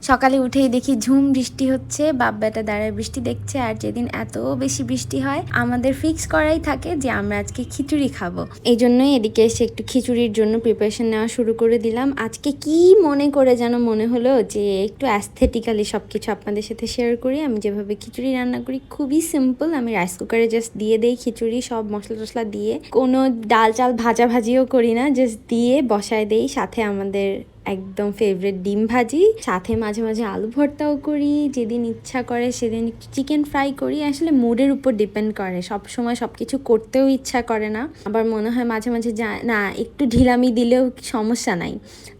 সকালে উঠেই দেখি ঝুম বৃষ্টি হচ্ছে, বাপ বেটা দাঁড়ায় বৃষ্টি দেখছে। আর যেদিন এত বেশি বৃষ্টি হয় আমাদের ফিক্স করাই থাকে যে আমরা আজকে খিচুড়ি খাবো। এই জন্যই এদিকে এসে একটু খিচুড়ির জন্য প্রিপারেশন নেওয়া শুরু করে দিলাম। আজকে কি মনে করে যেন মনে হলো যে একটু অ্যাস্থেটিক্যালি সবকিছু আপনাদের সাথে শেয়ার করি। আমি যেভাবে খিচুড়ি রান্না করি খুবই সিম্পল। আমি রাইস কুকারে জাস্ট দিয়ে দেই খিচুড়ি, সব মশলা টশলা দিয়ে, কোনো ডাল চাল ভাজিও করি না, জাস্ট দিয়ে বসায় দেই। সাথে আমাদের একদম ফেভারিট ডিম ভাজি, সাথে মাঝে মাঝে আলু ভর্তাও করি। যেদিন ইচ্ছা করে সেদিন একটু চিকেন ফ্রাই করি। আসলে মুডের উপর ডিপেন্ড করে, সব সময় সব কিছু করতেও ইচ্ছা করে না। আবার মনে হয় মাঝে মাঝে না একটু ঢিলামি দিলেও সমস্যা নাই,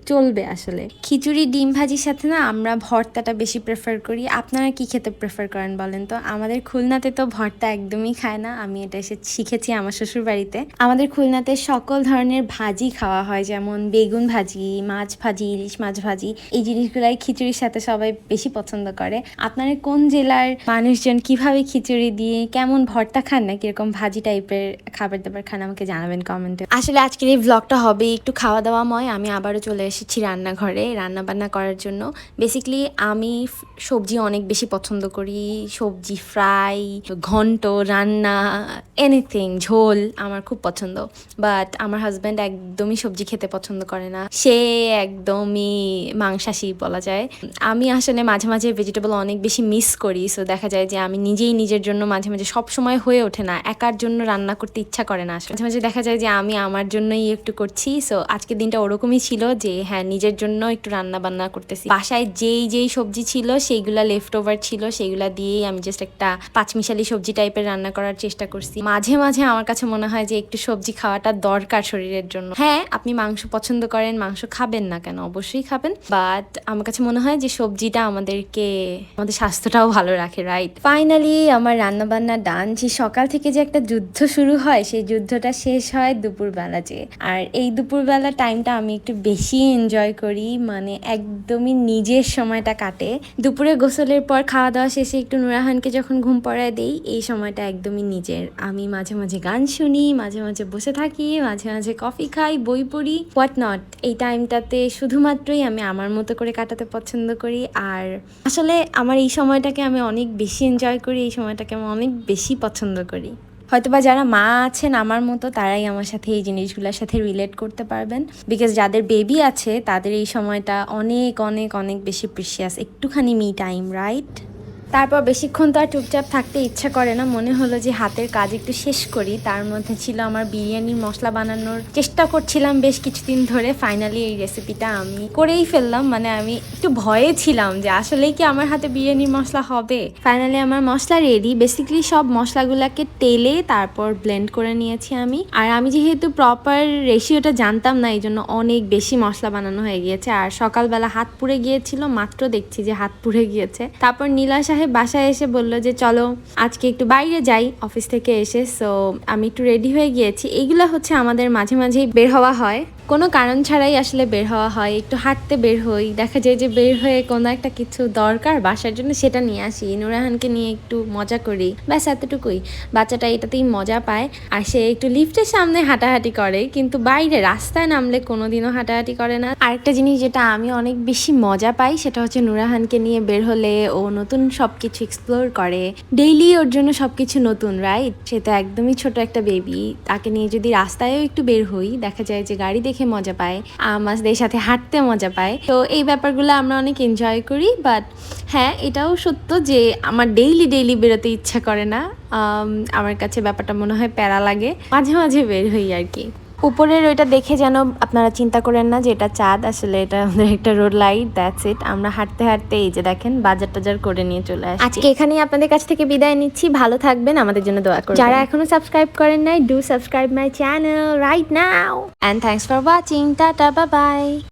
চলবে। আসলে খিচুড়ি ডিম ভাজির সাথে না আমরা ভর্তাটা বেশি প্রেফার করি। আপনারা কি খেতে প্রেফার করেন বলেন তো? আমাদের খুলনাতে তো ভর্তা একদমই খায় না। আমি এটা এসে শিখেছি আমার শ্বশুর বাড়িতে। আমাদের খুলনাতে সকল ধরনের ভাজি খাওয়া হয়, যেমন বেগুন ভাজি, মাছ ভাজি, ইলিশ মাছ ভাজি। এই জিনিসগুলাই খিচুড়ির সাথে সবাই বেশি পছন্দ করে। আপনারা কোন জেলার মানুষজন কিভাবে খিচুড়ি দিয়ে কেমন ভর্তা খান না কিরকম ভাজি টাইপের খাবার দাবার খান আমাকে জানাবেন কমেন্টে। আসলে আজকের এই ব্লগটা হবে একটু খাওয়া দাওয়াময়। আমি আবারও চলে এসেছি রান্নাঘরে রান্না বান্না করার জন্য। বেসিক্যালি আমি সবজি অনেক বেশি পছন্দ করি। সবজি ফ্রাই, ঘন্ট, রান্না, এনিথিং, ঝোল আমার খুব পছন্দ। বাট আমার হাজব্যান্ড একদমই সবজি খেতে পছন্দ করে না, সে একদমই মাংসাশী বলা যায়। আমি আসলে মাঝে মাঝে ভেজিটেবল অনেক বেশি মিস করি। সো দেখা যায় যে আমি নিজেই নিজের জন্য মাঝে মাঝে, সব সময় হয়ে ওঠে না, একার জন্য রান্না করতে ইচ্ছা করে না। মাঝে মাঝে দেখা যায় যে আমি আমার জন্যই একটু করছি। সো আজকের দিনটা ওরকমই ছিল যে হ্যাঁ, নিজের জন্য একটু রান্না বান্না করতেছি। বাসায় যেই সবজি ছিল সেইগুলা লেফট ওভার ছিল, সেইগুলা দিয়েই আমি জাস্ট একটা পাঁচমিশালি সবজি টাইপের রান্না করার চেষ্টা করছি। মাঝে মাঝে আমার কাছে মনে হয় যে একটু সবজি খাওয়াটা দরকার শরীরের জন্য। হ্যাঁ, আপনি মাংস পছন্দ করেন, মাংস খাবেন না কেন, অবশ্যই খাবেন। বাট আমার কাছে মনে হয় যে সবজিটা আমাদের স্বাস্থ্যটাও ভালো রাখে, রাইট? ফাইনালি আমার রান্না বান্না ডান। যে সকাল থেকে যে একটা যুদ্ধ শুরু হয়, সেই যুদ্ধটা শেষ হয় দুপুরবেলা যে। আর এই দুপুরবেলা টাইমটা আমি একটু বেশি এনজয় করি, মানে একদমই নিজের সময়টা কাটে। দুপুরে গোসলের পর খাওয়া দাওয়া শেষে একটু নুরাহানকে যখন ঘুম পড়ায় দেই, এই সময়টা একদমই নিজের। আমি মাঝে মাঝে গান শুনি, মাঝে মাঝে বসে থাকি, মাঝে মাঝে কফি খাই, বই পড়ি, হোয়াট নট। এই টাইমটাতে শুধুমাত্রই আমি আমার মতো করে কাটাতে পছন্দ করি। আর আসলে আমার এই সময়টাকে আমি অনেক বেশি এনজয় করি, এই সময়টাকে আমি অনেক বেশি পছন্দ করি। হয়তোবা যারা মা আছেন আমার মতো, তারাই আমার সাথে এই জিনিসগুলোর সাথে রিলেট করতে পারবেন। বিকজ যাদের বেবি আছে তাদের এই সময়টা অনেক অনেক অনেক বেশি প্রিশিয়াস, একটুখানি মি টাইম, রাইট? তারপর বেশিক্ষণ তো আর চুপচাপ থাকতে ইচ্ছা করে না, মনে হলো যে হাতের কাজ একটু শেষ করি। তার মধ্যে ছিল আমার বিরিয়ানির মশলা বানানোর চেষ্টা করছিলাম বেশ কিছুদিন ধরে। ফাইনালি এই রেসিপিটা আমি করেই ফেললাম। মানে আমি একটু ভয়ে ছিলাম যে আসলেই কি আমার হাতে বিরিয়ানির মশলা হবে। ফাইনালি আমার মশলা রেডি। বেসিক্যালি সব মশলাগুলোকে তেলে তারপর ব্লেন্ড করে নিয়েছি আমি। আর আমি যেহেতু প্রপার রেশিওটা জানতাম না, এই জন্য অনেক বেশি মশলা বানানো হয়ে গিয়েছে। আর সকালবেলা হাত পুড়ে গিয়েছিল, মাত্র দেখছি যে হাত পুড়ে গিয়েছে। তারপর নীলা সাহেব বাসায় এসে বলল যে চলো আজকে একটু বাইরে যাই অফিস থেকে এসে। সো আমি একটু রেডি হয়ে গিয়েছি। এইগুলো হচ্ছে আমাদের মাঝে মাঝেই বের হওয়া হয়, কোনো কারণ ছাড়াই আসলে বের হওয়া হয়। একটু হাঁটতে বের হই, দেখা যায় যে বের হয়ে কোনো একটা কিছু দরকার বাসার জন্য, সেটা নিয়ে আসি। নুরাহানকে নিয়ে একটু মজা করি, ব্যাস এতটুকুই। বাচ্চাটা এটাতেই মজা পায়। আর সে একটু লিফটের সামনে হাঁটাহাঁটি করে, কিন্তু বাইরে রাস্তায় নামলে কোনোদিনও হাঁটাহাঁটি করে না। আরেকটা জিনিস যেটা আমি অনেক বেশি মজা পাই, সেটা হচ্ছে নুরাহানকে নিয়ে বের হলে ও নতুন সবকিছু এক্সপ্লোর করে। ডেইলি ওর জন্য সবকিছু নতুন, রাইট? সে তো একদমই ছোট একটা বেবি। তাকে নিয়ে যদি রাস্তায়ও একটু বের হই, দেখা যায় যে গাড়ি দেখে মজা পায়, আমাদের সাথে হাঁটতে মজা পায়। তো এই ব্যাপারগুলো আমরা অনেক এনজয় করি। বাট হ্যাঁ, এটাও সত্য যে আমার ডেইলি বেরোতে ইচ্ছা করে না। আমার কাছে ব্যাপারটা মনে হয় প্যারা লাগে, মাঝে মাঝে বের হই আর কি। উপরের ওইটা দেখে যেন আপনারা চিন্তা করেন না যে এটা চাঁদ, আসলে এটা আমাদের একটা রোড লাইট, দ্যাটস ইট। আমরা হাঁটতে হাঁটতে এই যে দেখেন বাজার টাজার করে নিয়ে চলে আসি। আজকে এখানেই আপনাদের কাছ থেকে বিদায় নিচ্ছি। ভালো থাকবেন, আমাদের জন্য দোয়া করবেন। যারা এখনো সাবস্ক্রাইব করেন নাই, do subscribe my channel right now. And thanks for watching. Tata, bye by.